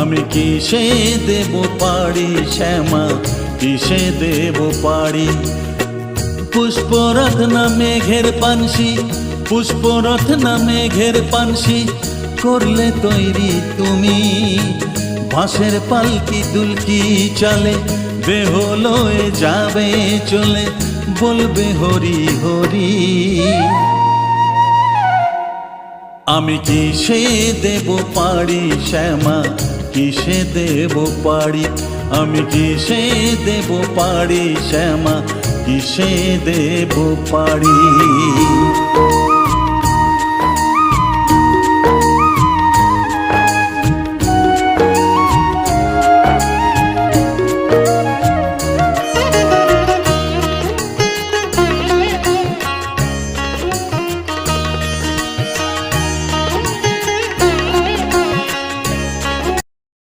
আমি কিসে দেব পাড়ি শ্যামা, কিসে দেব পাড়ি? পুষ্পরথ না মেঘের পানসি, পুষ্পরথ না মেঘের পানসি করলে তৈরি তুমি। বাঁশের পালকি দুলকি চালে দেহ লয়ে যাবে চলে, বলবে হরি হরি। আমি কিসে দেব পাড়ি শ্যামা, কিসে দেব পাড়ি? আমি কিসে দেব পাড়ি শ্যামা, কিসে দেব পাড়ি?